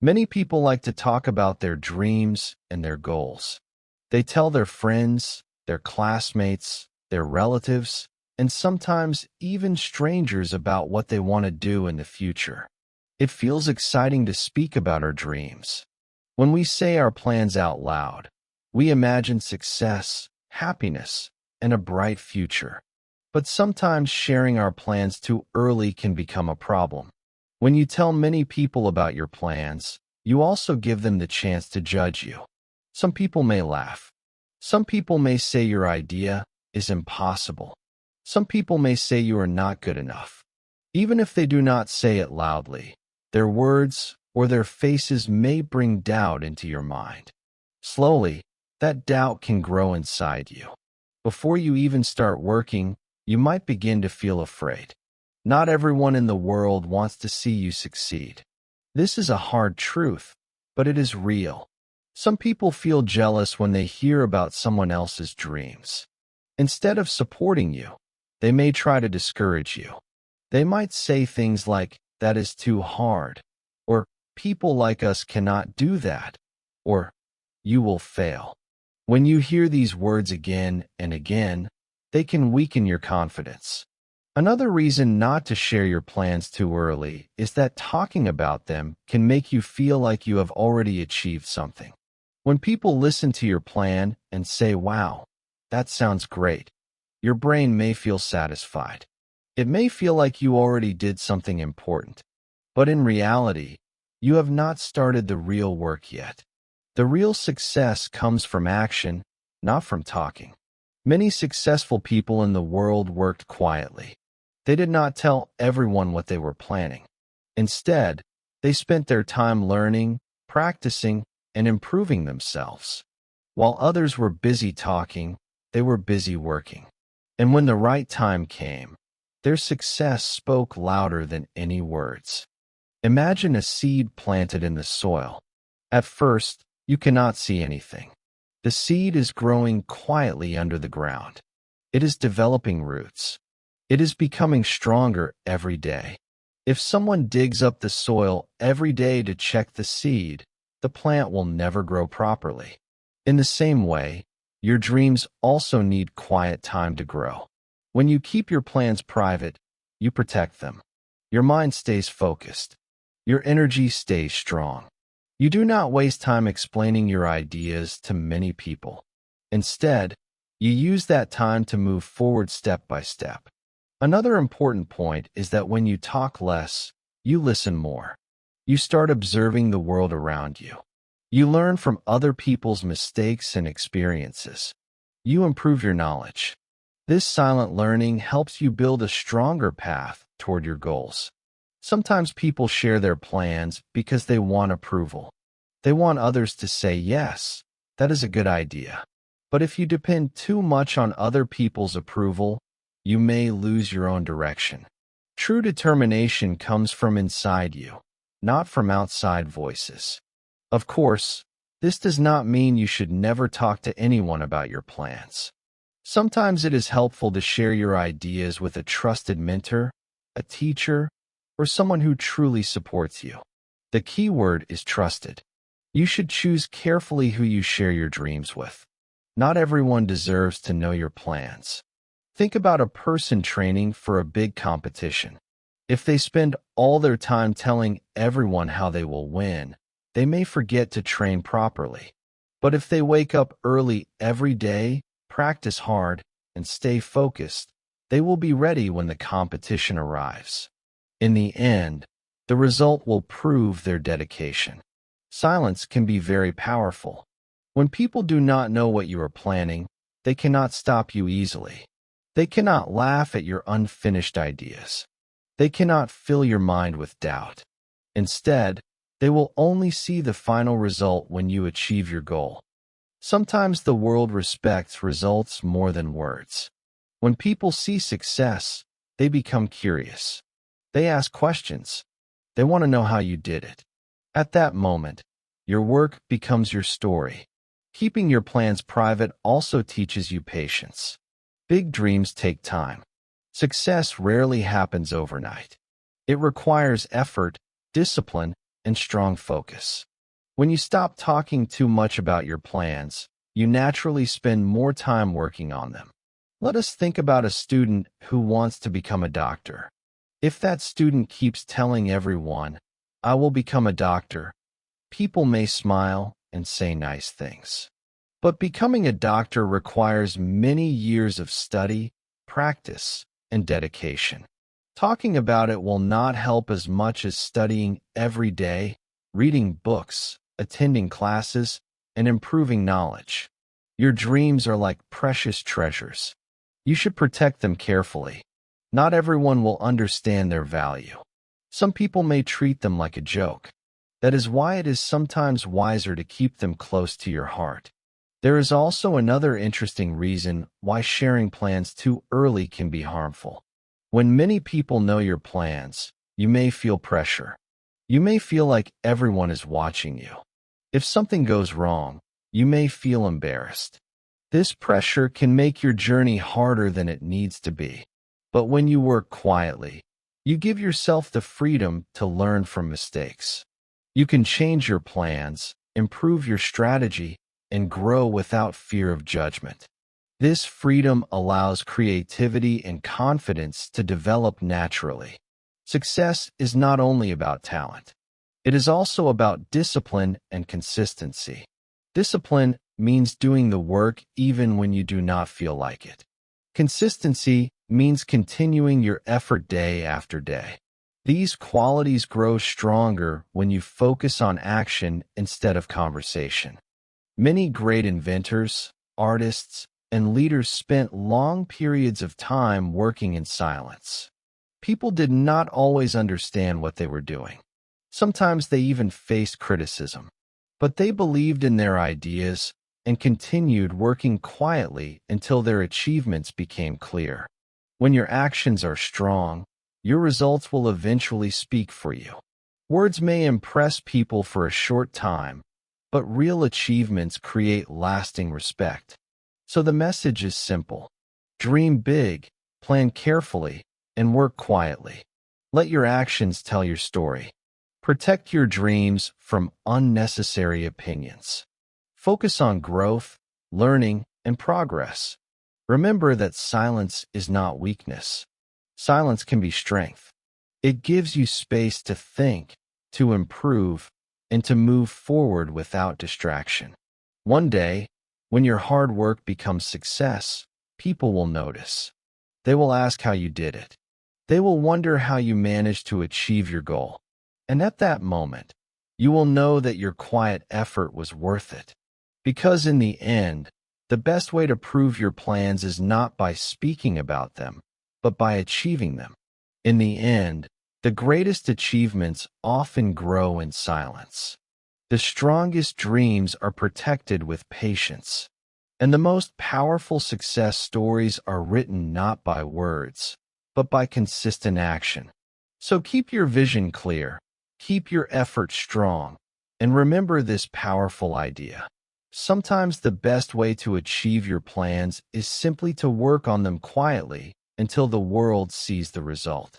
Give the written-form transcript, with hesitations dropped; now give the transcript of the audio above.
Many people like to talk about their dreams and their goals. They tell their friends, their classmates, their relatives, and sometimes even strangers about what they want to do in the future. It feels exciting to speak about our dreams. When we say our plans out loud, we imagine success, happiness, and a bright future. But sometimes sharing our plans too early can become a problem. When you tell many people about your plans, you also give them the chance to judge you. Some people may laugh. Some people may say your idea is impossible. Some people may say you are not good enough. Even if they do not say it loudly, their words or their faces may bring doubt into your mind. Slowly, that doubt can grow inside you. Before you even start working, you might begin to feel afraid. Not everyone in the world wants to see you succeed. This is a hard truth, but it is real. Some people feel jealous when they hear about someone else's dreams. Instead of supporting you, they may try to discourage you. They might say things like, "That is too hard," or "People like us cannot do that," or "You will fail." When you hear these words again and again, they can weaken your confidence. Another reason not to share your plans too early is that talking about them can make you feel like you have already achieved something. When people listen to your plan and say, "Wow, that sounds great," your brain may feel satisfied. It may feel like you already did something important. But in reality, you have not started the real work yet. The real success comes from action, not from talking. Many successful people in the world worked quietly. They did not tell everyone what they were planning. Instead, they spent their time learning, practicing, and improving themselves. While others were busy talking, they were busy working. And when the right time came, their success spoke louder than any words. Imagine a seed planted in the soil. At first, you cannot see anything. The seed is growing quietly under the ground. It is developing roots. It is becoming stronger every day. If someone digs up the soil every day to check the seed, the plant will never grow properly. In the same way, your dreams also need quiet time to grow. When you keep your plans private, you protect them. Your mind stays focused. Your energy stays strong. You do not waste time explaining your ideas to many people. Instead, you use that time to move forward step by step. Another important point is that when you talk less, you listen more. You start observing the world around you. You learn from other people's mistakes and experiences. You improve your knowledge. This silent learning helps you build a stronger path toward your goals. Sometimes people share their plans because they want approval. They want others to say, "Yes, that is a good idea." But if you depend too much on other people's approval, you may lose your own direction. True determination comes from inside you, not from outside voices. Of course, this does not mean you should never talk to anyone about your plans. Sometimes it is helpful to share your ideas with a trusted mentor, a teacher, or someone who truly supports you. The key word is trusted. You should choose carefully who you share your dreams with. Not everyone deserves to know your plans. Think about a person training for a big competition. If they spend all their time telling everyone how they will win, they may forget to train properly. But if they wake up early every day, practice hard, and stay focused, they will be ready when the competition arrives. In the end, the result will prove their dedication. Silence can be very powerful. When people do not know what you are planning, they cannot stop you easily. They cannot laugh at your unfinished ideas. They cannot fill your mind with doubt. Instead, they will only see the final result when you achieve your goal. Sometimes the world respects results more than words. When people see success, they become curious. They ask questions. They want to know how you did it. At that moment, your work becomes your story. Keeping your plans private also teaches you patience. Big dreams take time. Success rarely happens overnight. It requires effort, discipline, and strong focus. When you stop talking too much about your plans, you naturally spend more time working on them. Let us think about a student who wants to become a doctor. If that student keeps telling everyone, "I will become a doctor," people may smile and say nice things. But becoming a doctor requires many years of study, practice, and dedication. Talking about it will not help as much as studying every day, reading books, attending classes, and improving knowledge. Your dreams are like precious treasures. You should protect them carefully. Not everyone will understand their value. Some people may treat them like a joke. That is why it is sometimes wiser to keep them close to your heart. There is also another interesting reason why sharing plans too early can be harmful. When many people know your plans, you may feel pressure. You may feel like everyone is watching you. If something goes wrong, you may feel embarrassed. This pressure can make your journey harder than it needs to be. But when you work quietly, you give yourself the freedom to learn from mistakes. You can change your plans, improve your strategy, and grow without fear of judgment. This freedom allows creativity and confidence to develop naturally. Success is not only about talent. It is also about discipline and consistency. Discipline means doing the work even when you do not feel like it. Consistency means continuing your effort day after day. These qualities grow stronger when you focus on action instead of conversation. Many great inventors, artists, and leaders spent long periods of time working in silence. People did not always understand what they were doing. Sometimes they even faced criticism. But they believed in their ideas and continued working quietly until their achievements became clear. When your actions are strong, your results will eventually speak for you. Words may impress people for a short time, but real achievements create lasting respect. So the message is simple. Dream big, plan carefully, and work quietly. Let your actions tell your story. Protect your dreams from unnecessary opinions. Focus on growth, learning, and progress. Remember that silence is not weakness. Silence can be strength. It gives you space to think, to improve, and to move forward without distraction. One day, when your hard work becomes success, people will notice. They will ask how you did it. They will wonder how you managed to achieve your goal. And at that moment, you will know that your quiet effort was worth it. Because in the end, the best way to prove your plans is not by speaking about them, but by achieving them. In the end, the greatest achievements often grow in silence. The strongest dreams are protected with patience. And the most powerful success stories are written not by words, but by consistent action. So keep your vision clear, keep your effort strong, and remember this powerful idea. Sometimes the best way to achieve your plans is simply to work on them quietly until the world sees the result.